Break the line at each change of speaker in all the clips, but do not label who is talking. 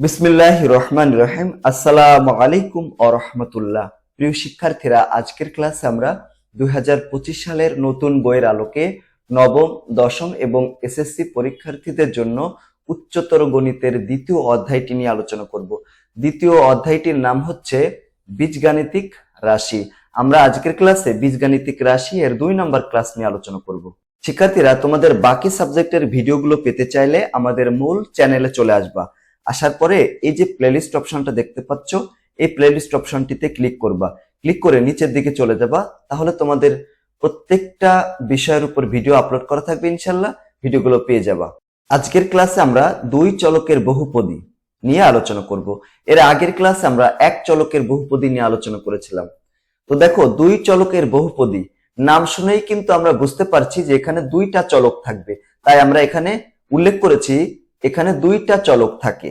বিসমিল্লাহির রহমানির রহিম। আসসালামু আলাইকুম ওয়া রাহমাতুল্লাহ। প্রিয় শিক্ষার্থীরা, আজকের ক্লাসে আমরা 2025 সালের নতুন বইয়ের আলোকে নবম, দশম এবং এসএসসি পরীক্ষার্থীদের জন্য উচ্চতর গণিতের দ্বিতীয় অধ্যায়টি নিয়ে আলোচনা করব। দ্বিতীয় অধ্যায়টির নাম হচ্ছে বীজগাণিতিক রাশি। আমরা আজকের ক্লাসে বীজগাণিতিক রাশি এর 2 নম্বর ক্লাস নিয়ে আলোচনা করব। শিক্ষার্থীরা, তোমাদের বাকি সাবজেক্টের ভিডিওগুলো পেতে চাইলে আমাদের মূল চ্যানেলে চলে আসবা। আসার পরে এই যে প্লেলিস্ট অপশনটা দেখতে পাচ্ছ, এই প্লেলিস্ট অপশনটিতে ক্লিক করবা। ক্লিক করে নিচের দিকে চলে যাবা, তাহলে তোমাদের প্রত্যেকটা বিষয়ের উপর ভিডিও আপলোড করা থাকবে। ইনশাল্লাহ ভিডিওগুলো পেয়ে যাবা। আজকের ক্লাসে আমরা 2 চলকের বহুপদী নিয়ে আলোচনা করব। এর আগের ক্লাসে আমরা 1 চলকের বহুপদী নিয়ে আলোচনা করেছিলাম। তো দেখো, 2 চলকের বহুপদী নাম শুনেই কিন্তু আমরা বুঝতে পারছি যে এখানে 2টা চলক থাকবে। তাই আমরা এখানে উল্লেখ করেছি এখানে 2টা চলক থাকে।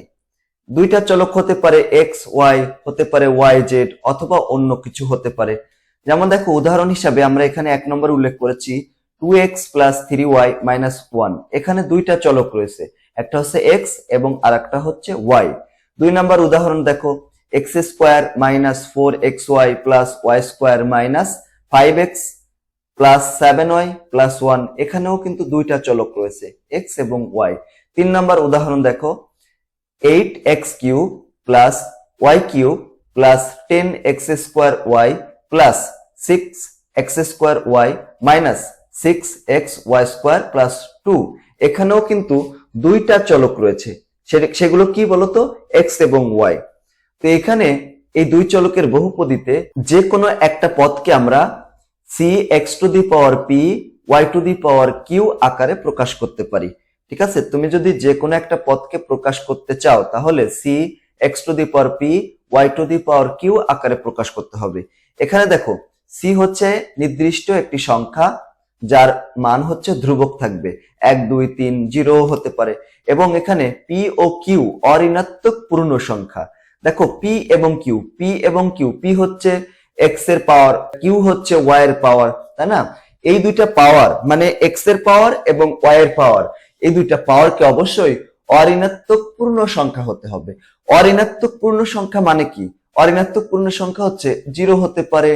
2টা চলক হতে পারে এক্স ওয়াই, হতে পারে ওয়াই জেড, অথবা অন্য কিছু হতে পারে। যেমন দেখো, উদাহরণ হিসাবে আমরা এখানে 1 নম্বর উল্লেখ করেছি 2x + 3y - 1। এখানে 2টা চলক রয়েছে, একটা হচ্ছে এক্স এবং আরেকটা হচ্ছে ওয়াই। 2 নম্বর উদাহরণ দেখো, x² - 4xy + y² - 5x + 7y + 1। এখানেও কিন্তু 2টা চলক রয়েছে, এক্স এবং ওয়াই। 3 নম্বর উদাহরণ দেখো, 8x³ + y³ + 10x² y + 6x² y - 6xy² + 2। এখানেও কিন্তু 2টা চলক রয়েছে, সেগুলো কি বলতো? এক্স এবং ওয়াই। তো এখানে এই 2 চলকের বহুপদীতে যে কোনো একটা পদকে আমরা cx⁻p y⁻q আকারে প্রকাশ করতে পারি। ঠিক আছে, তুমি যদি যে কোনো একটা পদকে প্রকাশ করতে চাও তাহলে cx⁻p y⁻q আকারে প্রকাশ করতে হবে। এখানে দেখো, c হচ্ছে নির্দিষ্ট একটি সংখ্যা যার মান হচ্ছে ধ্রুবক থাকবে, 1 2 3 0 হতে পারে। এবং এখানে p ও q অঋণাত্মক পূর্ণ সংখ্যা। দেখো, p এবং q, p হচ্ছে x এর পাওয়ার, q হচ্ছে y এর পাওয়ার, তাই না? এই 2টা পাওয়ার মানে x এর পাওয়ার এবং y এর পাওয়ার, এই 2টা পাওয়ারকে অবশ্যই অঋণাত্মক পূর্ণ সংখ্যা হতে হবে। অঋণাত্মক পূর্ণ সংখ্যা মানে কি? অঋণাত্মক পূর্ণ সংখ্যা হচ্ছে 0 হতে পারে,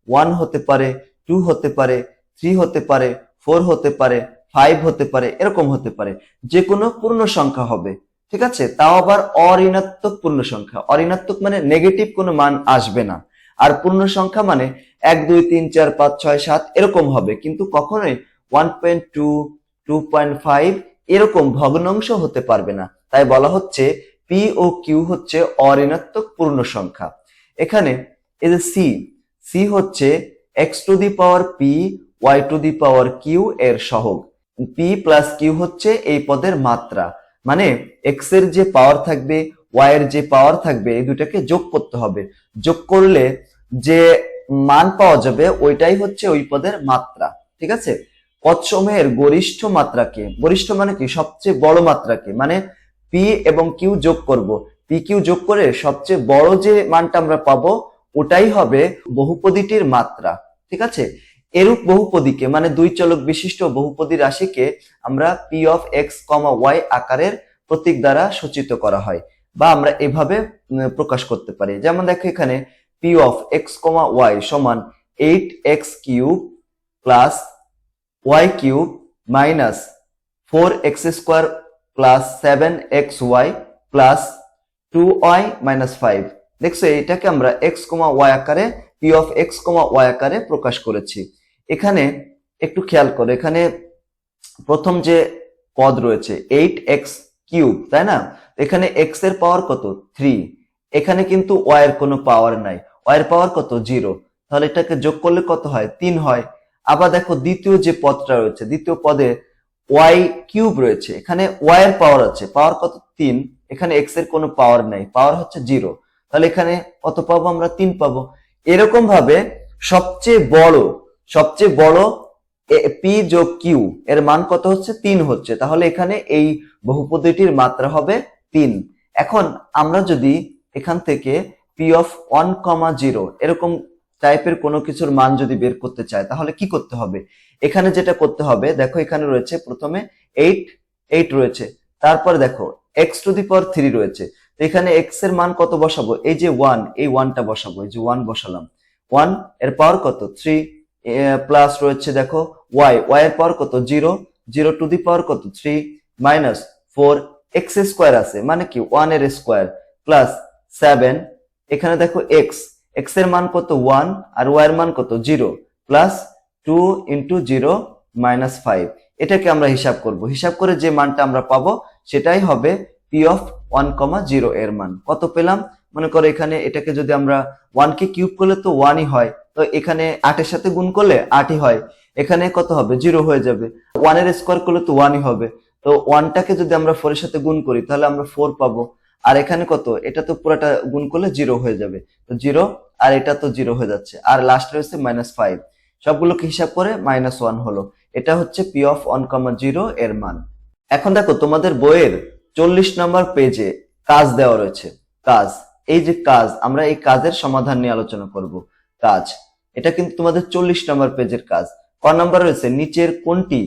1 হতে পারে, 2 হতে পারে, 3 হতে পারে, 4 হতে পারে, 5 হতে পারে, এরকম হতে পারে। যে কোনো পূর্ণ সংখ্যা হবে, ঠিক আছে? তাও আবার অঋণাত্মক পূর্ণ সংখ্যা। অঋণাত্মক মানে নেগেটিভ কোনো মান আসবে না। আর পূর্ণ সংখ্যা মানে 1 2 3 4 5 6 7 এরকম হবে, কিন্তু কখনোই 1.2 2.5 এরকম ভগ্নাংশ হতে পারবে না। তাই বলা হচ্ছে p ও q হচ্ছে অঋণাত্মক পূর্ণ সংখ্যা। এখানে এই যে c হচ্ছে x⁻p y⁻q এর সহগ। p + q হচ্ছে এই পদের মাত্রা, মানে x এর যে পাওয়ার থাকবে, y এর যে পাওয়ার থাকবে, এই দুটাকে যোগ করতে হবে। যোগ করলে যে মান পাওয়া যাবে ওইটাই হচ্ছে ওই পদের মাত্রা। ঠিক আছে, পদসমূহের গরিষ্ঠ মাত্রাকে, গরিষ্ঠ মানে কি? সবচেয়ে বড় মাত্রাকে, মানে p এবং q যোগ করব, p q যোগ করে সবচেয়ে বড় যে মানটা আমরা পাবো ওটাই হবে বহুপদীটির মাত্রা। ঠিক আছে, এরূপ বহুপদীকে মানে 2 চলক বিশিষ্ট বহুপদী রাশিকে আমরা p of x, y আকারের প্রতীক দ্বারা সূচিত করা হয়, বা আমরা এভাবে প্রকাশ করতে পারি। যেমন দেখো, এখানে p of x, y সমান 8x³ + y³ - 4x² + 7xy + 2y - 5। দেখছো, এটাকে আমরা x, y আকারে p of x, y আকারে প্রকাশ করেছি। এখানে একটু খেয়াল করো, এখানে প্রথম যে পদ রয়েছে 8x³, তাই না? এখানে x এর পাওয়ার কত? 3। এখানে কিন্তু y এর কোনো পাওয়ার নাই, y এর পাওয়ার কত? 0। তাহলে এটাকে যোগ করলে কত হয়? 3 হয়। আবার দেখো, দ্বিতীয় যে পদটা রয়েছে, দ্বিতীয় পদে y³ রয়েছে, এখানে y এর পাওয়ার আছে, পাওয়ার কত? 3। এখানে x এর কোনো পাওয়ার নাই, পাওয়ার হচ্ছে 0। তাহলে এখানে কত পাবো? আমরা 3 পাবো। এরকম ভাবে সবচেয়ে বড় p যোগ q এর মান কত হচ্ছে? 3 হচ্ছে। তাহলে এখানে এই বহুপদীটির মাত্রা হবে 3। এখন আমরা যদি এখান থেকে p of 1, 0 এরকম টাইপের কোনো কিছুর মান যদি বের করতে চাই তাহলে কি করতে হবে? এখানে যেটা করতে হবে, দেখো এখানে রয়েছে প্রথমে 8 রয়েছে, তারপর দেখো x⁻³ রয়েছে। তো এখানে এক্স এর মান কত বসাবো, এই যে ওয়ান, এই ওয়ানটা বসাবো, এই যে ওয়ান বসালাম, ওয়ান এর পাওয়ার কত 3, প্লাস রয়েছে দেখো ওয়াই, ওয়াই এর পাওয়ার কত 0, 0 টু দি পাওয়ার কত 3 মাইনাস 4, এক্স স্কোয়ার আছে মানে কি 1 এর স্কোয়ার, প্লাস 7, এখানে দেখো এক্স, এক্স এর মান কত 1 আর ওয়াই এর মান কত 0, প্লাস 2 ইন্টু 0 মাইনাস 5। এটাকে আমরা হিসাব করব, হিসাব করে যে মানটা আমরা পাবো সেটাই হবে পি অফ 1,0 এর মান। কত পেলাম, মনে করো এখানে এটাকে যদি আমরা 1 কে কিউব করলে তো 1ই হয়, তো এখানে 8 এর সাথে গুণ করলে 8ই হয়, এখানে কত হবে 0 হয়ে যাবে, 1 এর স্কোয়ার করলে তো 1ই হবে, তো 1টাকে যদি আমরা 4 এর সাথে গুণ করি তাহলে আমরা 4 পাবো, আর এখানে কত, এটা তো পুরোটা গুণ করলে 0 হয়ে যাবে, তো 0 আর এটা তো 0 হয়ে যাচ্ছে, আর লাস্ট রয়েছে -5, সবগুলোকে হিসাব করে -1 হলো। এটা হচ্ছে পি অফ 1,0 এর মান। এখন দেখো তোমাদের বইয়ের 40 নম্বর পেজে কাজ দেওয়া রয়েছে, কাজ, এই যে কাজ, আমরা এই কাজের সমাধান নিয়ে আলোচনা করব। কাজ, এটা কিন্তু তোমাদের 40 নম্বর পেজের কাজ। ক নাম্বার রয়েছে নিচের কোনটি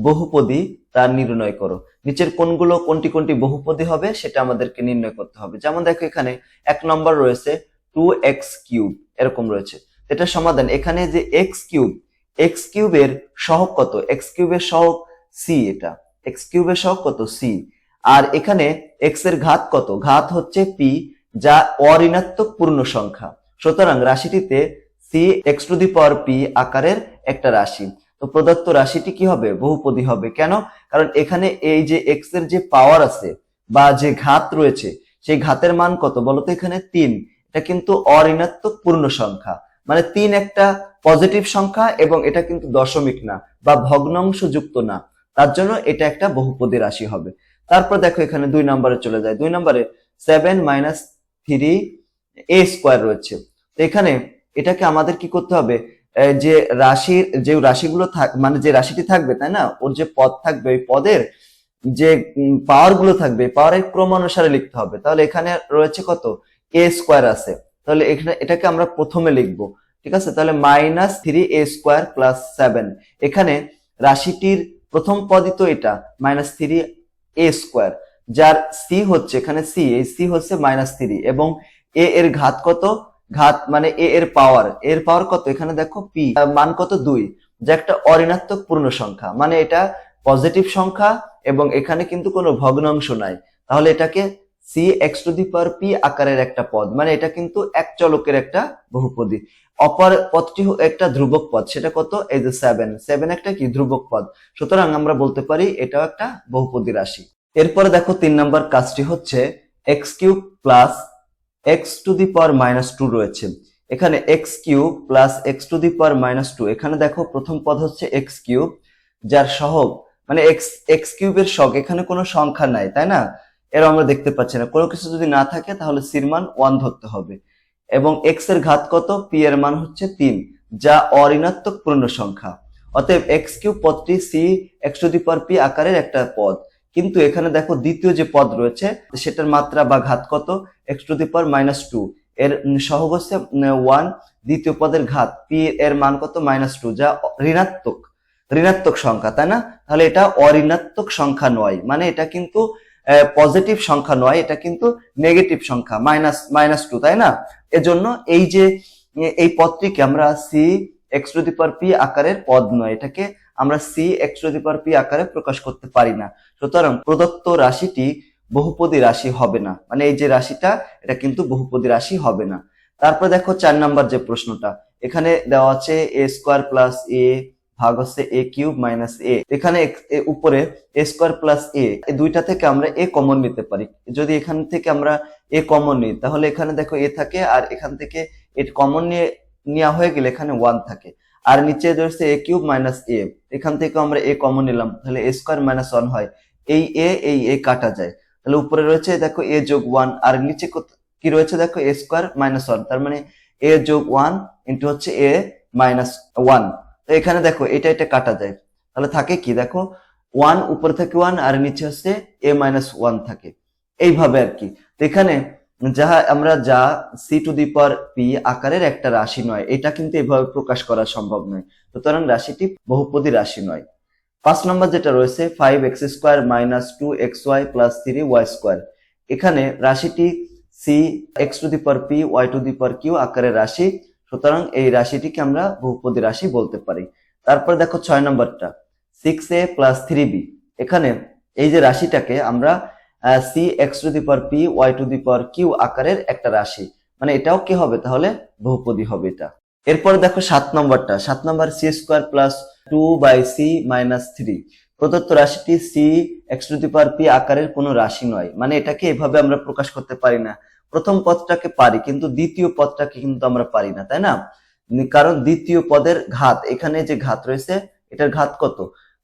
বহুপদী তা নির্ণয় করো। নিচের কোনগুলো কোনটি কোনটি বহুপদী হবে সেটা আমাদেরকে নির্ণয় করতে হবে। যেমন দেখো এখানে 1 নম্বর রয়েছে 2x³ এরকম রয়েছে, এটা সমাধান। এখানে যে x³ এর সহগ কত, x³ এর সহগ c, এটা x³ এর সহগ কত c, আর এখানে x এর ঘাত কত, ঘাত হচ্ছে p, যা অঋণাত্মক পূর্ণ সংখ্যা, সুতরাং রাশিটিতে cx⁴p আকারের একটা রাশি। তো প্রদত্ত রাশিটি কি হবে, বহুপদী হবে। কেন, কারণ এখানে এই যে x এর যে পাওয়ার আছে বা যে ঘাত রয়েছে সেই ঘাতের মান কত বলতো, এখানে 3, এটা কিন্তু অঋণাত্মক পূর্ণ সংখ্যা, মানে 3 একটা পজিটিভ সংখ্যা এবং এটা কিন্তু দশমিক না বা ভগ্নাংশ যুক্ত না, তার জন্য এটা একটা বহুপদী রাশি হবে। তারপর দেখো এখানে 2 নম্বরে চলে যায়, 2 নম্বরে 7 - 3a² রয়েছে। তো এখানে এটাকে আমাদের কি করতে হবে, যে রাশির যে রাশিগুলো মানে যে রাশিটি থাকবে তাই না, ওর যে পদ থাকবে ওই পদের যে পাওয়ার গুলো থাকবে পাওয়ারের ক্রমানুসারে লিখতে হবে। তাহলে এখানে রয়েছে কত a² আছে, তাহলে এখানে এটাকে আমরা প্রথমে লিখবো, ঠিক আছে। তাহলে -3a² + 7, এখানে রাশিটির প্রথম পদই তো এটা -3a², যার c হচ্ছে এখানে c, এই c হচ্ছে -3 এবং a এর ঘাত কত, ঘাত মানে a এর পাওয়ার কত, এখানে দেখো p মান কত 2, যা একটা অঋণাত্মক পূর্ণ সংখ্যা, মানে এটা পজিটিভ সংখ্যা এবং এখানে কিন্তু কোনো ভগ্নাংশ নাই, তাহলে এটাকে cx⁴p আকারের একটা পদ, মানে এটা কিন্তু এক চলকের একটা বহুপদী। অপর পদটি একটা ধ্রুবক পদ, সেটা কত, এই যে 7 একটা কি ধ্রুবক পদ, সুতরাং আমরা বলতে পারি এটাও একটা বহুপদী রাশি। এরপরে দেখো 3 নম্বর কাজটি হচ্ছে x³ + x⁻² রয়েছে, এখানে x³ + x⁻², এখানে দেখো প্রথম পদ হচ্ছে x³ যার সহগ মানে x³ এর সহগ, এখানে কোনো সংখ্যা নাই তাই না, এর আমরা দেখতে পাচ্ছি না, কোনো কিছু যদি না থাকে তাহলে c এর মান 1 ধরতে হবে, এবং x এর ঘাত কত, p এর মান হচ্ছে 3, যা অঋণাত্মক পূর্ণ সংখ্যা, অতএব x³ পদটি cx⁴p আকারের একটা পদ। কিন্তু এখানে দেখো দ্বিতীয় যে পদ রয়েছে সেটার মাত্রা বা ঘাত কত, x⁻², এর সহগ হচ্ছে 1, দ্বিতীয় পদের ঘাত p এর মান কত -2, যা ঋণাত্মক সংখ্যা তাই না, তাহলে এটা অঋণাত্মক সংখ্যা নয়, মানে এটা কিন্তু পজিটিভ সংখ্যা নয়, এটা কিন্তু নেগেটিভ সংখ্যা -2 তাই না। এজন্য এই যে এই পদটিকে আমরা cx⁴p আকারের পদ নয়, এটাকে আমরা cx⁴p আকারে প্রকাশ করতে পারি না, সুতরাং প্রদত্ত রাশিটি বহুপদী রাশি হবে না, মানে এই যে রাশিটা এটা কিন্তু বহুপদী রাশি হবে না। তারপর দেখো 4 নাম্বার যে প্রশ্নটা, এখানে দেওয়া আছে a² + a ভাগ হচ্ছে a³ - a, এখানে উপরে a² + a, এই দুইটা থেকে আমরা a কমন নিতে পারি, যদি এখান থেকে আমরা a কমন নিই তাহলে এখানে দেখো a থাকে, আর এখান থেকে a কমন নেওয়া হয়ে গেলে এখানে 1 থাকে, আর নিচে রয়েছে a³ - a, এখান থেকে আমরা a কমন নিলাম তাহলে a² - 1 হয়, এই a কাটা যায়, তাহলে উপরে রয়েছে দেখো a + 1, আর নিচে কি রয়েছে দেখো a² - 1, তার মানে a + 1 ইন্টু হচ্ছে a - 1, তো এখানে দেখো এটা কাটা যায়, তাহলে থাকে কি দেখো 1 উপরে থেকে 1 আর নিচে হচ্ছে a - 1 থাকে, এইভাবে আর কি। তো এখানে যা c⁴p আকারের একটা রাশি নয়, এটা কিন্তু এভাবে প্রকাশ করা সম্ভব নয়, সুতরাং রাশিটি বহুপদী রাশি নয়। 5 নম্বর যেটা রয়েছে 5x² - 2xy + 3y², এখানে রাশিটি C x to the power P Y to the power q আকারের রাশি, সুতরাং এই রাশিটিকে আমরা বহুপদী রাশি বলতে পারি। তারপর দেখো 6 নম্বরটা 6a প্লাস 3b। এখানে এই যে রাশিটাকে আমরা c x to the power P Y to the power q আকারের একটা রাশি, মানে এটাও কি হবে তাহলে বহুপদী হবে এটা। এরপর দেখো 7 নম্বরটা 7 নম্বর C square plus 2/c minus 3। প্রদত্ত রাশিটি C x to the power P আকারের কোনো রাশি নয়, মানে এটাকে এভাবে আমরা প্রকাশ করতে পারি না। প্রথম পদটাকে পারি কিন্তু দ্বিতীয় পদটাকে কিন্তু আমরা পারি না, তাই না? কারণ দ্বিতীয় পদের ঘাত, এখানে যে ঘাত রয়েছে এটার ঘাত কত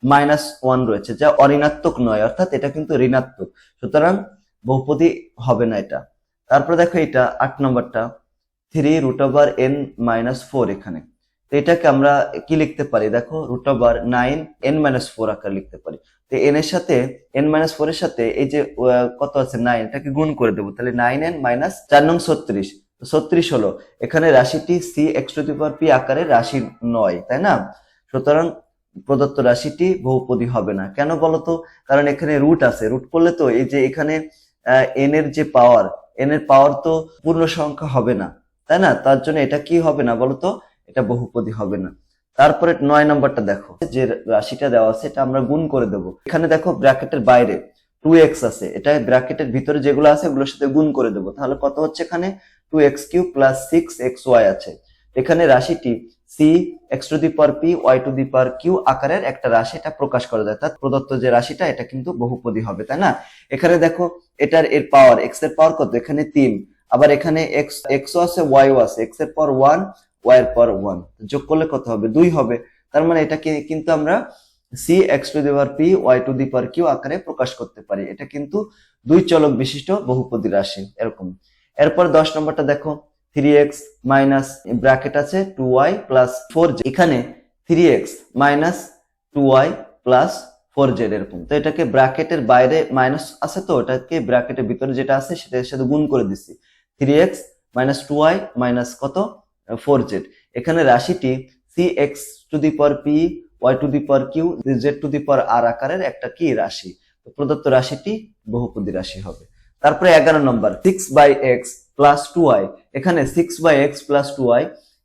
-1 রয়েছে, যা অঋণাত্মক নয়, অর্থাৎ এটা কিন্তু ঋণাত্মক, সুতরাং বহুপদী হবে না এটা। তারপর দেখো এটা 8 নম্বরটা 3√n-4। এখানে তো এটাকে আমরা কি লিখতে পারি দেখো √9n-4 আকারে লিখতে পারি। তো n এর সাথে n-4 এর সাথে এই যে কত আছে 9, এটাকে গুণ করে দেবো, তাহলে 9n-4 নং 36, 36 হলো। এখানে রাশিটি C x to the power P আকারের রাশি নয়, তাই না? সুতরাং প্রদত্ত রাশিটি বহুপদী হবে না। কেন বলতো? কারণ এখানে রুট আছে, রুট করলে তো এই যে এখানে n এর যে পাওয়ার, n এর পাওয়ার তো পূর্ণ সংখ্যা হবে না, তাই না? তার জন্য এটা কি হবে না বলতো, এটা বহুপদী হবে না। তারপরে 9 নম্বরটা দেখো, যে রাশিটা দেওয়া আছে এটা আমরা গুণ করে দেব। এখানে দেখো ব্র্যাকেটের বাইরে 2x আছে, এটা ব্র্যাকেটের ভিতরে যেগুলো আছে ওগুলোর সাথে গুণ করে দেব, তাহলে কত হচ্ছে এখানে 2x³ প্লাস 6xy আছে। এখানে রাশিটি C x to the power P Y to the power q আকারের একটা রাশি, এটা প্রকাশ করা যায়, অর্থাৎ প্রদত্ত যে রাশিটা এটা কিন্তু বহুপদী হবে, তাই না? এখানে দেখো এটার এর পাওয়ার, এক্স এর পাওয়ার কত, এখানে 3, আবার এখানে এক্স ও আছে ওয়াই ও আছে, এক্স এর পাওয়ার 1 ওয়াই এর পাওয়ার 1, যোগ করলে কত হবে 2 হবে। তার মানে এটাকে কিন্তু আমরা c x to the power P Y to the power q আকারে প্রকাশ করতে পারি। এটা কিন্তু 2 চলক বিশিষ্ট বহুপদী রাশি এরকম। এরপর 10 নম্বরটা দেখো 3x মাইনাস ব্র্যাকেট আছে 2y প্লাস 4z। এখানে 3x minus 2y plus 4z এরকম, তো এটাকে ব্র্যাকেটের বাইরে মাইনাস আছে, তো এটাকে ব্র্যাকেটের ভিতরে যেটা আছে সেটার সাথে গুণ করে দিচ্ছি, 3x মাইনাস 2y মাইনাস কত 4z। এখানে রাশিটি C x to the power P Y to the power Q Z to the power R আকারের একটা কি রাশি, তো প্রদত্ত রাশিটি বহুপদী রাশি হবে। তারপরে 11 নম্বর 6/x প্লাস 2y। এখানে 6/x প্লাস 2y,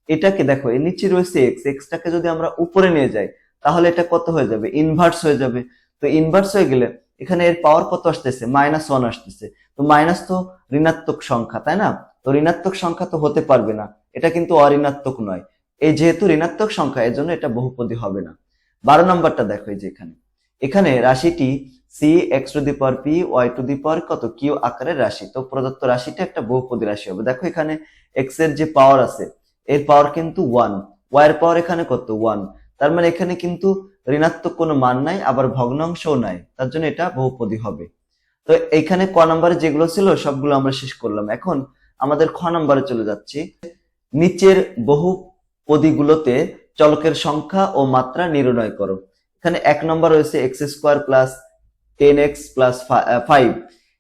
এটাকে দেখো এর নিচে রয়েছে x, xটাকে যদি আমরা উপরে নিয়ে যাই তাহলে এটা কত হয়ে যাবে, ইনভার্স হয়ে যাবে। তো ইনভার্স হয়ে গেলে এখানে এর পাওয়ার কত আসতেছে, -1 আসতেছে। তো মাইনাস তো ঋণাত্মক সংখ্যা, তাই না? তো ঋণাত্মক সংখ্যা তো হতে পারবে না, এটা কিন্তু অঋণাত্মক নয়। এই যেহেতু ঋণাত্মক সংখ্যা এর জন্য এটা বহুপদী হবে না। 12 নম্বরটা দেখো, এই যে এখানে রাশিটি C x to the power P Y to the power কত কিউ আকারের রাশি, তো প্রদত্ত রাশিটা একটা বহুপদী রাশি হবে। দেখো এখানে এক্স এর যে পাওয়ার আছে এর পাওয়ার কিন্তু 1, ওয়াই এর পাওয়ার এখানে কত 1, তার মানে এখানে কিন্তু ঋণাত্মক কোনো মান নাই, আবার ভগ্নাংশও নাই, তার জন্য এটা বহুপদী হবে। তো এইখানে ক নম্বরে যেগুলো ছিল সবগুলো আমরা শেষ করলাম। এখন আমাদের খ নম্বরে চলে যাচ্ছি। নিচের বহুপদীগুলোতে চলকের সংখ্যা ও মাত্রা নির্ণয় করো। এখানে 1 নম্বর রয়েছে x² প্লাস 10x প্লাস 5।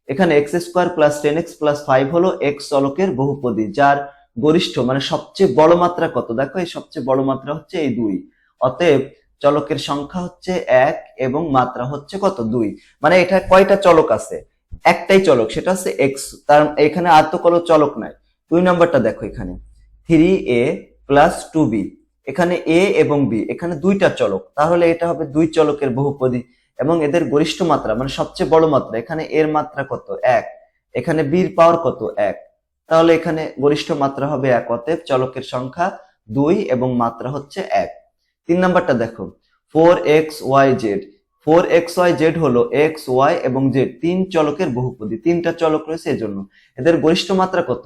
এখানে x² প্লাস 10x প্লাস 5 হলো x চলকের বহুপদী, যার গরিষ্ঠ মানে সবচেয়ে বড় মাত্রা কত, দেখো এই সবচেয়ে বড় মাত্রা হচ্ছে এই 2। অতএব চলকের সংখ্যা হচ্ছে 1 এবং মাত্রা হচ্ছে কত 2। মানে এটা কয়টা চলক আছে, একটাই চলক, সেটা হচ্ছে x, তার এখানে আর তো কোনো চলক নাই। 2 নম্বরটা দেখো, এখানে 3a প্লাস 2b। এখানে a এবং b এখানে দুইটা চলক, তাহলে এটা হবে 2 চলকের বহুপদী এবং এদের গরিষ্ঠ মাত্রা মানে সবচেয়ে বড় মাত্রা, এখানে এর মাত্রা কত 1, এখানে b এর পাওয়ার কত 1, তাহলে এখানে গরিষ্ঠ মাত্রা হবে 1। অতএব চলকের সংখ্যা 2 এবং মাত্রা হচ্ছে 1। 3 নম্বরটা দেখো 4xyz। 4xyz হলো x, y এবং z 3 চলকের বহুপদী, 3টা চলক রয়েছে এজন্য এদের গরিষ্ঠ মাত্রা কত,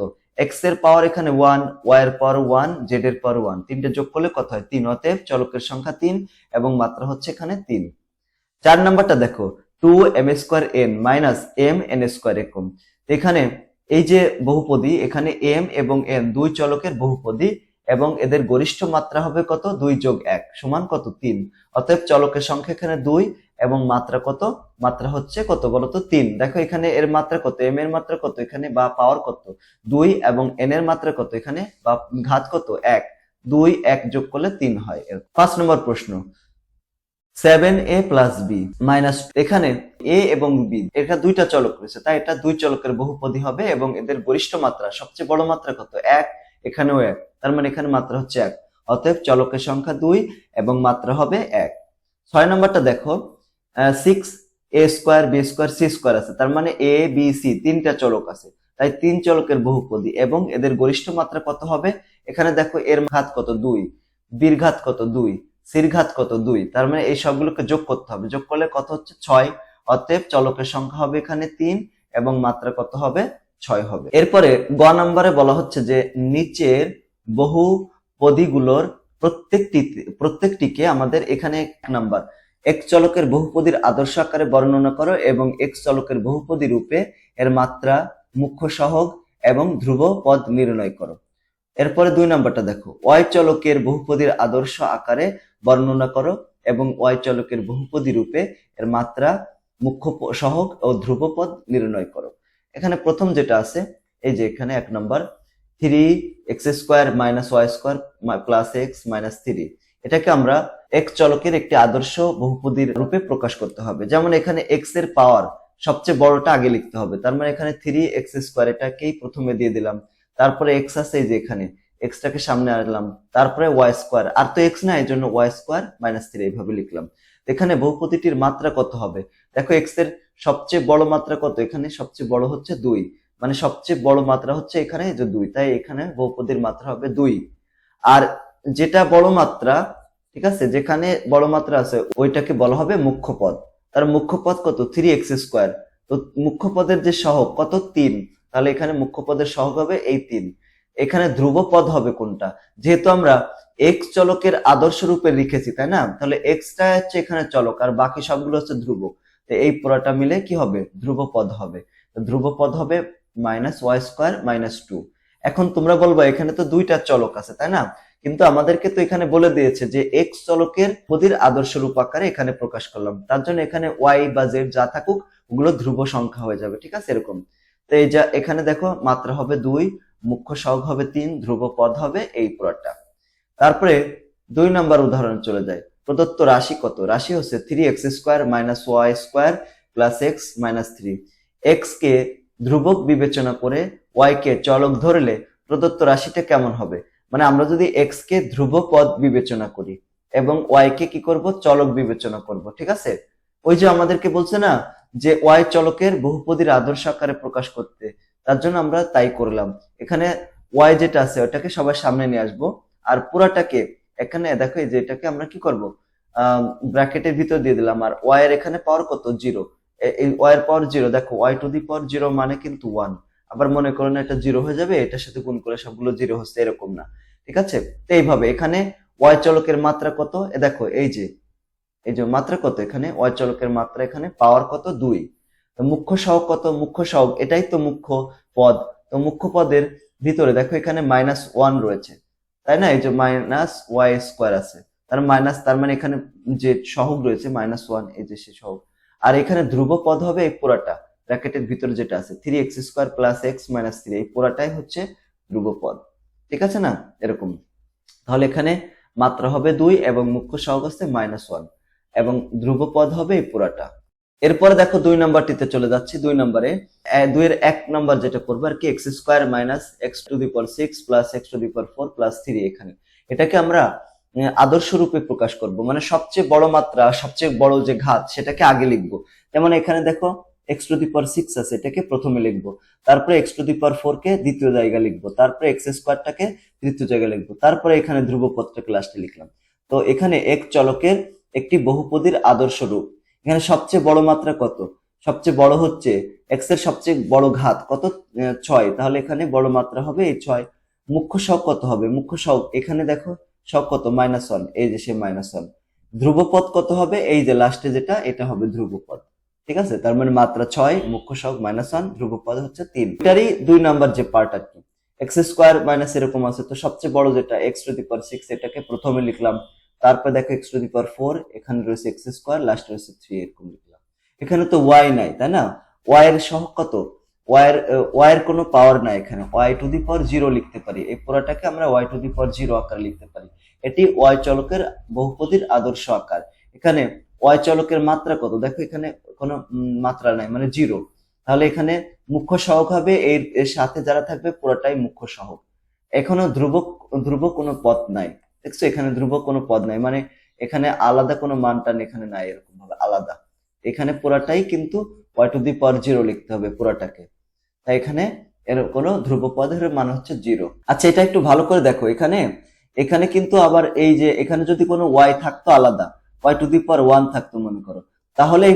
x এর পাওয়ার এখানে 1, y এর পাওয়ার 1, z এর পাওয়ার 1, তিনটে যোগ করলে কত হয় 3। অতএব চলকের সংখ্যা 3 এবং মাত্রা হচ্ছে এখানে 3। 4 নম্বরটা দেখো 2m² মাইনাস mn² এরকম। এখানে এই যে বহুপদী, এখানে m এবং n 2 চলকের বহুপদী এবং এদের গরিষ্ঠ মাত্রা হবে কত 2 যোগ 1 সমান কত 3। অতএব চলকের সংখ্যা এখানে 2 এবং মাত্রা কত, মাত্রা হচ্ছে কত বলতো 3। দেখো এখানে এর মাত্রা কত, m এর মাত্রা কত এখানে বা পাওয়ার কত 2 এবং n এর মাত্রা কত এখানে বা ঘাত কত 1, 2 1 যোগ করলে 3 হয়। 5 নম্বর প্রশ্ন 7a প্লাস বি মাইনাস, এখানে এ এবং বি এটা দুইটা চলক রয়েছে, তাই এটা দুই চলকের বহুপদী হবে এবং এদের গরিষ্ঠ মাত্রা সবচেয়ে বড় মাত্রা কত, 1, এখানেও 1, তার মানে এখানে মাত্রা হচ্ছে 1, অতএব চলকের সংখ্যা 2 এবং মাত্রা হবে 1। 6 নম্বরটা দেখো, 6a square b square c square আছে, তার মানে এ বি সি তিনটা চলক আছে, তাই তিন চলকের বহুপদী এবং এদের গরিষ্ঠ মাত্রা কত হবে, এখানে দেখো এর ঘাত কত 2, বির ঘাত কত 2, সির ঘাত কত 2, তার মানে এই সবগুলোকে যোগ করতে হবে, যোগ করলে কত হচ্ছে 6, অতএব চলকের সংখ্যা হবে এখানে 3 এবং মাত্রা কত হবে 6 হবে। এরপরে গ নম্বরে বলা হচ্ছে যে নিচের বহুপদীগুলোর প্রত্যেকটিকে আমাদের এখানে 1 নাম্বার এক চলকের বহুপদীর আদর্শ আকারে বর্ণনা করো এবং এক চলকের বহুপদী রূপে এর মাত্রা, মুখ্য সহগ এবং ধ্রুব পদ নির্ণয় করো। এরপরে 2 নাম্বারটা দেখো, ওয়াই চলকের বহুপদীর আদর্শ আকারে বর্ণনা করো এবং ওয়াই চলকের বহুপদী রূপে এর মাত্রা, মুখ্য সহগ ও ধ্রুব পদ নির্ণয় করো। এখানে প্রথম যেটা আছে, এই যে এখানে 1 number 3x square minus Y square plus x minus 3, এটাকে আমরা এক চলকের একটি আদর্শ বহুপদীর রূপে প্রকাশ করতে হবে। যেমন এখানে এক্স এর পাওয়ার সবচেয়ে বড়টা আগে লিখতে হবে, তার মানে এখানে 3x স্কোয়ার এটাকেই প্রথমে দিয়ে দিলাম, তারপরে এক্স আছে এই যে এখানে এক্সটাকে সামনে আনলাম, তারপরে ওয়াই স্কোয়ার, আর তো এক্স না এই জন্য ওয়াই স্কোয়ার মাইনাস 3 এইভাবে লিখলাম। এখানে বহুপদীটির মাত্রা কত হবে, দেখো এক্স এর সবচেয়ে বড় মাত্রা কত, এখানে সবচেয়ে বড় হচ্ছে 2, মানে সবচেয়ে বড় মাত্রা হচ্ছে এখানে যে 2, তাই এখানে বহুপদীর মাত্রা হবে 2। আর যেটা বড় মাত্রা, ঠিক আছে, যেখানে বড় মাত্রা আছে ওইটাকে বলা হবে মুখ্য পদ, তার মুখ্য পদ কত 3x স্কোয়ার, তো মুখ্য পদের যে সহগ কত 3, তাহলে এখানে মুখ্য পদের সহগ হবে এই 3। এখানে ধ্রুব পদ হবে কোনটা, যেহেতু আমরা এক্স চলকের আদর্শ রূপে লিখেছি তাই না, তাহলে এক্সটা হচ্ছে এখানে চলক আর বাকি সবগুলো হচ্ছে ধ্রুব, তো এই পুরোটা মিলে কি হবে ধ্রুব পদ হবে, তো ধ্রুব পদ হবে মাইনাস ওয়াই স্কোয়ার মাইনাস 2। এখন তোমরা বলবো এখানে তো দুইটা চলক আছে তাই না, কিন্তু আমাদেরকে তো এখানে বলে দিয়েছে যে এক্স চলকের পদীর আদর্শ রূপ আকারে এখানে প্রকাশ করলাম, তার জন্য এখানে ওয়াই বা জেড যা থাকুক ওগুলো ধ্রুব সংখ্যা হয়ে যাবে, ঠিক আছে এরকম। তো এই যা এখানে দেখো মাত্রা হবে 2, মুখ্য সহগ হবে 3, ধ্রুব পদ হবে এই পুরোটা। তারপরে 2 নম্বর উদাহরণ চলে যায়, প্রদত্ত রাশি কত, রাশি হচ্ছে 3x square minus Y square plus x minus 3, X কে ধ্রুবক বিবেচনা করে ওয়াই কে চলক ধরলে প্রদত্ত রাশিটা কেমন হবে, মানে আমরা যদি এক্স কে ধ্রুব পদ বিবেচনা করি এবং ওয়াই কে কি করব চলক বিবেচনা করব, ঠিক আছে। ওই যে আমাদেরকে বলছে না যে ওয়াই চলকের বহুপদীর আদর্শ আকারে প্রকাশ করতে, তার জন্য আমরা তাই করলাম। এখানে ওয়াই যেটা আছে ওটাকে সবার সামনে নিয়ে আসবো আর পুরাটাকে এখানে দেখো এই যে এটাকে আমরা কি করব ব্র্যাকেটের ভিতর দিয়ে দিলাম, আর ওয়াই এর এখানে পাওয়ার কত 0, এই ওয়াই এর পাওয়ার 0, দেখো ওয়াই টু দি পাওয়ার 0 মানে কিন্তু 1, আবার মনে করো না এটা 0 হয়ে যাবে, এটার সাথে গুণ করে সবগুলো 0 হচ্ছে এরকম না, ঠিক আছে। তো এইভাবে এখানে ওয়াই চলকের মাত্রা কত, দেখো এই যে মাত্রা কত, এখানে ওয়াই চলকের মাত্রা এখানে পাওয়ার কত 2, তো মুখ্য সহগ কত, মুখ্য সহগ এটাই তো মুখ্য পদ, তো মুখ্য পদের ভিতরে দেখো এখানে -1 রয়েছে তাই না, এই যে মাইনাস ওয়াই স্কোয়ার আছে, তার মাইনাস, তার মানে এখানে যে সহগ রয়েছে -1, এই যে সে সহগ, আর এখানে ধ্রুব পদ হবে এই পুরাটা ব্র্যাকেটের ভিতরে যেটা আছে 3x square plus x minus 3, এই পুরাটাই হচ্ছে ধ্রুব পদ, ঠিক আছে না এরকম। তাহলে এখানে মাত্রা হবে 2 এবং মুখ্য সহগ আছে -1 এবং ধ্রুব পদ হবে এই পুরাটা। এরপরে দেখো 2 নাম্বারটিতে চলে যাচ্ছি, 2 নম্বরে 2 এর 1 নাম্বার যেটা করবো আর কি x square minus x to the power 6 plus x to the power 4 plus 3, এখানে এটাকে আমরা আদর্শ রূপে প্রকাশ করব, মানে সবচেয়ে বড় মাত্রা সবচেয়ে বড় যে ঘাত সেটাকে আগে লিখবো। যেমন এখানে দেখো এক্স টু দি পাওয়ার 6 আছে, এটাকে প্রথমে লিখবো, তারপরে এক্স টু দি পাওয়ার 4 কে দ্বিতীয় জায়গা লিখবো, তারপরে এক্স স্কোয়ারটাকে তৃতীয় জায়গায় লিখবো, তারপরে এখানে ধ্রুব পদটাকে লাস্টে লিখলাম। তো এখানে এক চলকের একটি বহুপদীর আদর্শ রূপ, এখানে সবচেয়ে বড় মাত্রা কত, সবচেয়ে বড় হচ্ছে এক্স এর সবচেয়ে বড় ঘাত কত 6, তাহলে এখানে বড় মাত্রা হবে এই 6। মুখ্য সহগ কত হবে, মুখ্য সহগ এখানে দেখো সহগ কত -1, এই যে সে -1। ধ্রুবপদ কত হবে, এই যে লাস্টে যেটা এটা হবে ধ্রুবপদ, ঠিক আছে, তার মানে মাত্রা 6, মুখ্য সহগ -1, ধ্রুবপদ হচ্ছে 3। এটারই 2 নাম্বার যে পার্ট আর কি এক্স স্কোয়ার মাইনাস এরকম আছে, তো সবচেয়ে বড় যেটা এক্স টু দি পাওয়ার 6 এটাকে প্রথমে লিখলাম, তারপর দেখো এক্স টু দি পাওয়ার 4, এখানে রয়েছে এক্স স্কোয়ার, লাস্ট রয়েছে 3, এরকম লিখলাম। এখানে তো ওয়াই নাই তাই না, ওয়াই এর সহগ কত, ওয়াই এর কোনো পাওয়ার নাই, এখানে ওয়াই টু দি পাওয়ার 0 লিখতে পারি, এই পুরোটাকে আমরা ওয়াই টু দি পাওয়ার 0 আকারে লিখতে পারি, এটি ওয়াই চলকের বহুপদীর আদর্শ আকার। এখানে ওয়াই চলকের মাত্রা কত, দেখো এখানে কোনো মাত্রা নাই মানে জিরো, তাহলে এখানে মুখ্য সহগ হবে, এর সাথে যারা থাকবে পুরোটাই মুখ্য সহগ। এখনো ধ্রুবক ধ্রুবক কোনো পদ নাই, দেখছো এখানে ধ্রুবক কোনো পদ নাই, মানে এখানে আলাদা কোনো মানটান এখানে নাই এরকম ভাবে আলাদা, এখানে পুরাটাই কিন্তু y to the power zero লিখতে হবে পুরাটাকে, তাই এখানে এর কোনো ধ্রুবপদের মান হচ্ছে জিরো। আচ্ছা এটা একটু ভালো করে দেখো, এখানে এখানে কিন্তু আবার এই যে এখানে যদি কোনো ওয়াই থাকতো আলাদা, y to the power one থাকতো মনে করো, তাহলে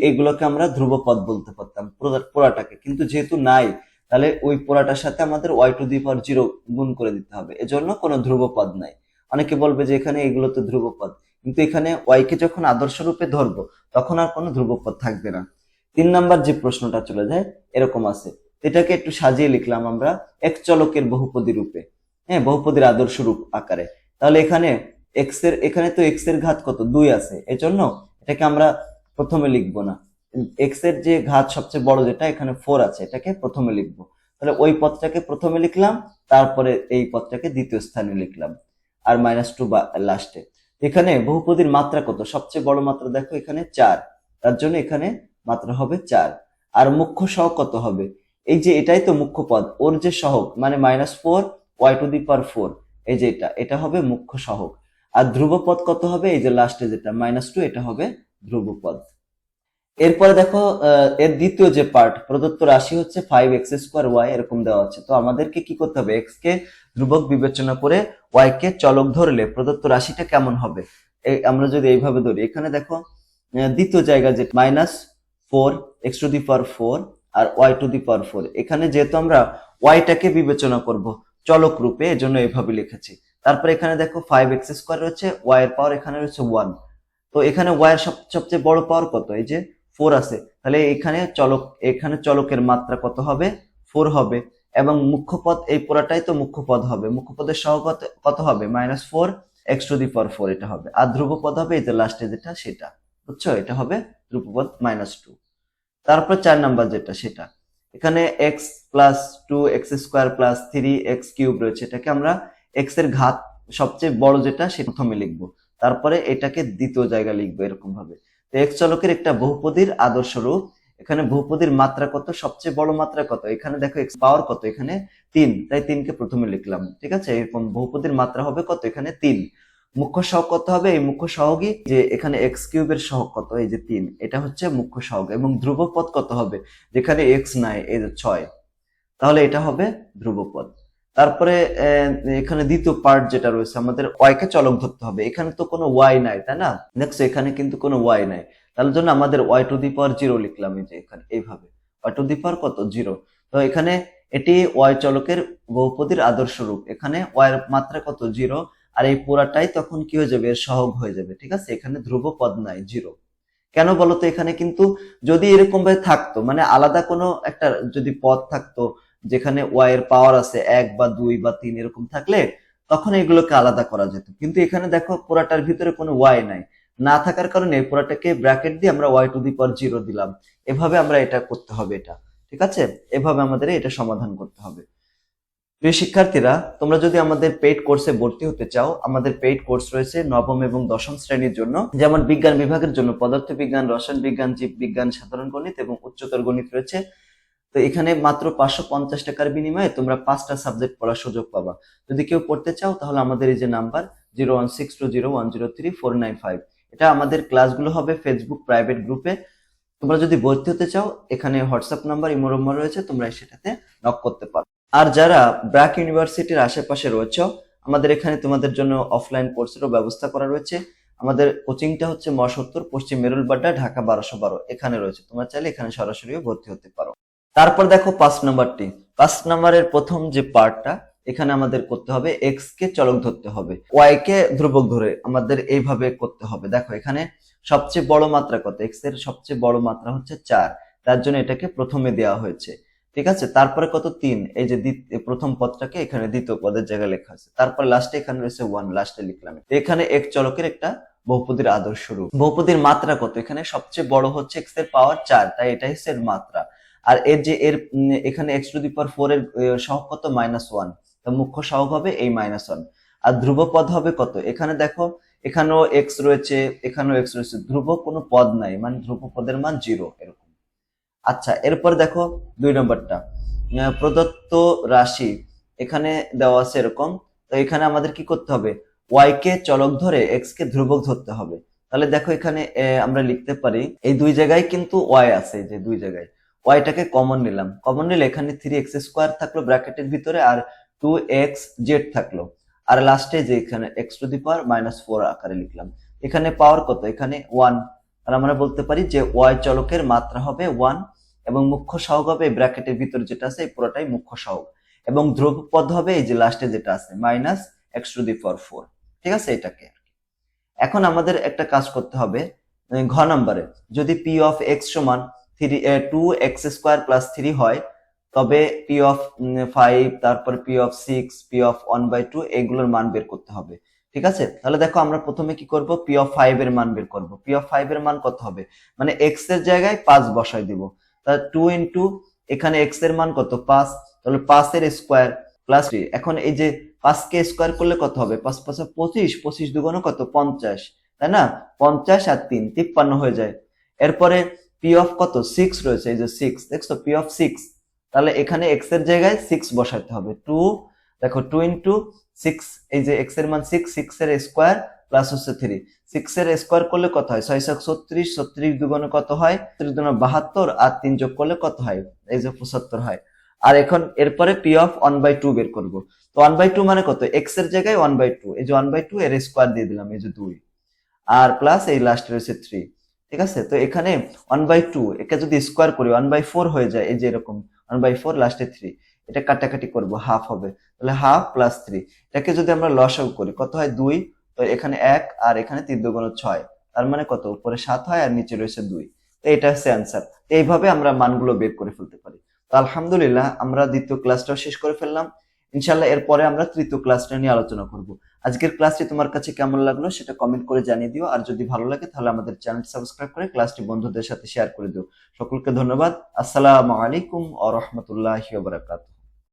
এইগুলোকে আমরা ধ্রুবপদ বলতে পারতাম পুরাটাকে, কিন্তু যেহেতু নাই তাহলে ওই পুরাটার সাথে আমাদের y to the power zero গুণ করে দিতে হবে, এজন্য কোনো ধ্রুবপদ নাই। অনেকে বলবে যে এখানে এগুলো তো ধ্রুবপদ, কিন্তু এখানে ওয়াই কে যখন আদর্শ রূপে ধরবো তখন আর কোনো ধ্রুবপদ থাকবে না। 3 নাম্বার যে প্রশ্নটা চলে যায় এরকম আছে, এটাকে একটু সাজিয়ে লিখলাম আমরা এক চলকের বহুপদী রূপে, হ্যাঁ বহুপদীর আদর্শ রূপ আকারে। তাহলে এখানে এখানে তো এক্স এর ঘাত কত 2 আছে, এজন্য এটাকে আমরা প্রথমে লিখবো না, এক্স এর যে ঘাত সবচেয়ে বড় যেটা এখানে 4 আছে, এটাকে প্রথমে লিখবো। তাহলে ওই পদটাকে প্রথমে লিখলাম, তারপরে এই পদটাকে দ্বিতীয় স্থানে লিখলাম, আর -2 লাস্টে। এখানে বহুপদীর মাত্রা কত, সবচেয়ে বড় মাত্রা দেখো এখানে 4, তার জন্য এখানে মাত্রা হবে 4। আর মুখ্য সহগ কত হবে, এই যে এটাই তো মুখ্য পদ, ওর যে সহগ মানে -4 ওয়াই টু দি পাওয়ার 4, এই যে এটা হবে মুখ্য সহগ। আর ধ্রুবপদ কত হবে, এই যে লাস্টে যেটা -2, এটা হবে ধ্রুবপদ। এরপরে দেখো এর দ্বিতীয় যে পার্ট, প্রদত্ত রাশি হচ্ছে 5x² y এরকম দেওয়া আছে, তো আমাদেরকে কি করতে হবে, এক্স কে ধ্রুবক বিবেচনা করে ওয়াই কে চলক ধরলে প্রদত্ত রাশিটা কেমন হবে। আমরা যদি এইভাবে ধরি, এখানে দেখো দ্বিতীয় জায়গা যে -4 x টু দি পাওয়ার 4 আর y টু দি পাওয়ার 4, এখানে যেহেতু আমরা ওয়াইটাকে বিবেচনা করব চলক রূপে, এজন্য এইভাবে লিখেছি। তারপরে এখানে দেখো 5x² রয়েছে, y এর পাওয়ার এখানে রয়েছে 1, তো এখানে y এর সবচেয়ে বড় পাওয়ার কত, এই যে 4 আছে, তাহলে এখানে চলকের মাত্রা কত হবে, 4 হবে, এবং মুখ্য পদ এই পুরাটাই তো মুখ্য পদ হবে, মুখ্য পদের সহগ কত হবে -4 x টু দি পাওয়ার 4 এটা হবে, আর ধ্রুবপদ হবে এই যে লাস্টে যেটা সেটা, বুঝছো, এটা হবে ধ্রুবপদ -2। তারপর 4 নাম্বার যেটা সেটা, এখানে x plus 2x² plus 3x³ রয়েছে, এটাকে আমরা x এর ঘাত সবচেয়ে বড় যেটা সেটা প্রথমে লিখবো, তারপরে এটাকে দ্বিতীয় জায়গায় লিখবো এরকম ভাবে। তো x চলকের একটা বহুপদীর আদর্শ রূপ, এখানে বহুপদীর মাত্রা কত, সবচেয়ে বড় মাত্রা কত, এখানে দেখো x পাওয়ার কত, এখানে 3, তাই 3 কে প্রথমে লিখলাম, ঠিক আছে। এরকম বহুপদীর মাত্রা হবে কত, এখানে 3। মুখ্য সহগ কত হবে, এই মুখ্য সহগই যে এখানে x³ এর সহগ কত, এই যে 3, এটা হচ্ছে মুখ্য সহগ। এবং ধ্রুবপদ কত হবে, যেখানে x নাই, এই যে 6, তাহলে এটা হবে ধ্রুবপদ। তারপরে এখানে দ্বিতীয় পার্ট যেটা রয়েছে, আমাদের y কে চলক ধরতে হবে, এখানে তো কোনো y নাই তাই না, দেখছো এখানে কিন্তু কোনো y নাই, তার জন্য আমাদের y টু দি পাওয়ার 0 লিখলাম, এই যে এখানে এইভাবে y টু দি পাওয়ার কত 0। তো এখানে এটি y চলকের বহুপদীর আদর্শ রূপ, এখানে y এর মাত্রা কত 0, আর এই পুরাটাই তখন কি হয়ে যাবে, এর সহগ হয়ে যাবে, ঠিক আছে। এখানে ধ্রুবপদ নাই 0, কেন বলতো, এখানে কিন্তু যদি এরকম ভাবে থাকতো, মানে আলাদা কোনো একটা যদি পদ থাকতো যেখানে ওয়াই এর পাওয়ার আছে 1 বা 2 বা 3 এরকম থাকলে তখন এগুলোকে আলাদা করা যেত, কিন্তু এখানে দেখো পুরাটার ভিতরে কোনো ওয়াই নাই, না থাকার কারণে পুরাটাকে ব্র্যাকেট দিয়ে আমরা ওয়াই টু দি পাওয়ার 0 দিলাম, এভাবে আমরা এটা করতে হবে, এটা ঠিক আছে, এভাবে আমাদের এটা সমাধান করতে হবে। প্রিয় শিক্ষার্থীরা, তোমরা যদি আমাদের পেইড কোর্সে ভর্তি হতে চাও, আমাদের পেইড কোর্স রয়েছে নবম এবং দশম শ্রেণীর জন্য, যেমন বিজ্ঞান বিভাগের জন্য পদার্থবিজ্ঞান, রসায়ন বিজ্ঞান, জীববিজ্ঞান, সাধারণ গণিত এবং উচ্চতর গণিত রয়েছে। তো এখানে মাত্র 550 টাকার বিনিময়ে তোমরা 5টা সাবজেক্ট পড়ার সুযোগ পাবা। যদি কেউ পড়তে চাও তাহলে আমাদের এই যে নাম্বার 01620103495, এটা আমাদের ক্লাসগুলো হবে ফেসবুক প্রাইভেট গ্রুপে। তোমরা যদি ভর্তি হতে চাও, এখানে হোয়াটসঅ্যাপ নাম্বার, ইমো নম্বর রয়েছে, তোমরা সেটাতে নক করতে পারো। আর যারা ব্র্যাক ইউনিভার্সিটির আশেপাশে রয়েছে, আমাদের এখানে তোমাদের জন্য অফলাইন কোর্সেরও ব্যবস্থা করা রয়েছে। আমাদের কোচিংটা হচ্ছে মহাসত্তর পশ্চিম মেরুলবাড্ডা, ঢাকা 1212 এখানে রয়েছে, তোমরা চাইলে এখানে সরাসরিও ভর্তি হতে পারো। তারপর দেখো 5 নাম্বারটি, 5 নাম্বারের প্রথম যে পার্টটা, এখানে আমাদের করতে হবে এক্স কে চলক ধরতে হবে, ওয়াই কে ধ্রুবক ধরে আমাদের এইভাবে করতে হবে। দেখো এখানে সবচেয়ে বড় মাত্রা কত, এক্স এর সবচেয়ে বড় মাত্রা হচ্ছে 4, তার জন্য এটাকে প্রথমে দেওয়া হয়েছে, ঠিক আছে। তারপরে কত 3, এই যে প্রথম পদটাকে এখানে দ্বিতীয় পদের জায়গায় লেখা আছে, তারপর লাস্টে এখানে রয়েছে 1, লাস্টে লিখলাম। এখানে এক চলকের একটা বহুপদীর আদর্শ রূপ, বহুপদীর মাত্রা কত, এখানে সবচেয়ে বড় হচ্ছে এক্স এর পাওয়ার 4, তাই এটাই হচ্ছে এর মাত্রা। আর এখানে x টু দি পাওয়ার 4 এর সহগ কত -1, তো মুখ্য সহগ হবে এই -1। আর ধ্রুবপদ হবে কত, এখানে দেখো এখানেও এক্স রয়েছে, এখানেও এক্স রয়েছে, ধ্রুব কোনো পদ নাই, মানে ধ্রুব পদের মান 0 এরকম। আচ্ছা, এরপর দেখো 2 নম্বরটা, প্রদত্ত রাশি এখানে দেওয়া আছে এরকম। তো এখানে আমাদের কি করতে হবে, ওয়াই কে চলক ধরে এক্স কে ধ্রুবক ধরতে হবে। তাহলে দেখো এখানে আমরা লিখতে পারি, এই দুই জায়গায় কিন্তু ওয়াই আছে, যে দুই জায়গায় ওয়াইটাকে কমন নিলাম, কমন নিলে এখানে 3x² থাকলো ব্র্যাকেটের ভিতরে, আর 2xz থাকলো, আর লাস্টে যে এখানে x⁻⁻4 আকারে লিখলাম। এখানে পাওয়ার কত, এখানে 1, আর আমরা বলতে পারি যে ওয়াই চলকের মাত্রা হবে 1, এবং মুখ্য সহগ হবে ব্র্যাকেটের ভিতরে যেটা আছে এই পুরোটাই মুখ্য সহগ, এবং ধ্রুবপদ হবে এই যে লাস্টে যেটা আছে -x⁴। ঠিক আছে, এটাকে। এখন আমাদের একটা কাজ করতে হবে, ঘ নম্বরে যদি পি অফ এক্স সমান 2x² + 3 হয়, তবে পি অফ 5, তারপর পি অফ 6, পি অফ 1/2 এগুলোর মান বের করতে হবে। ঠিক আছে, তাহলে দেখো আমরা প্রথমে কি করব, পি অফ 5 এর মান বের করব। পি অফ 5 এর মান কত হবে, মানে এক্স এর জায়গায় 5 বসাই দিব, তাহলে 2 ইনটু এখানে এক্স এর মান কত 5, তাহলে 5 এর স্কয়ার প্লাস 3। এখন এই যে 5 কে স্কয়ার করলে কত হবে, 5 5 25, 25 দুগুণে কত 50, তাই না, 50 আর 3 53 হয়ে যায়। এরপরে পি অফ কত 6 রয়েছে, এই যে 6 দেখছো, পি অফ 6, তাহলে এখানে এক্স এর জায়গায় 6 বসাতে হবে। 2 দেখো 2 ইনটু 6, এই যে এক্স এর মান 6, 6 এর স্কয়ার প্লাস হচ্ছে 3, 6 এর স্কয়ার করলে কত হয় 6 6 36, 36 দুগুণে কত হয় 36 দুগুণে 72, আর 3 যোগ করলে কত হয় এই যে 75 হয়। আর এখন এরপরে পি অফ 1/2 বের করব। তো 1/2 মানে কত, এক্স এর জায়গায় 1/2, এই যে 1/2 এর স্কয়ার দিয়ে দিলাম, এই যে 2, আর প্লাস এই লাস্টে রয়েছে 3। ঠিক আছে, তো এখানে 1/2 একে যদি স্কয়ার করি 1/4 হয়ে যায়, এই যে এরকম 1/4 লাস্টে 3, এটা কাটাকাটি করব, হাফ হবে, তাহলে হাফ প্লাস 3। এটাকে যদি আমরা লসাগু করি কত হয় 2, তো এখানে 1 আর এখানে 3 দুগুণে 6, তার মানে কত, উপরে 7 হয় আর নিচে রয়েছে 2। তো এটা হচ্ছে অ্যান্সার। এইভাবে আমরা মানগুলো বের করে ফেলতে পারি। তো আলহামদুলিল্লাহ আমরা দ্বিতীয় ক্লাসটাও শেষ করে ফেললাম। ইনশাআল্লাহ এরপরে আমরা তৃতীয় ক্লাসটা নিয়ে আলোচনা করব। আজকের ক্লাসটি তোমার কাছে কেমন লাগলো সেটা কমেন্ট করে জানিয়ে দিও, আর যদি ভালো লাগে তাহলে আমাদের চ্যানেলটি সাবস্ক্রাইব করে ক্লাসটি বন্ধুদের সাথে শেয়ার করে দিও। সকলকে ধন্যবাদ। আসসালামু আলাইকুম ওয়া রাহমাতুল্লাহি ওয়া বারাকাতুহু।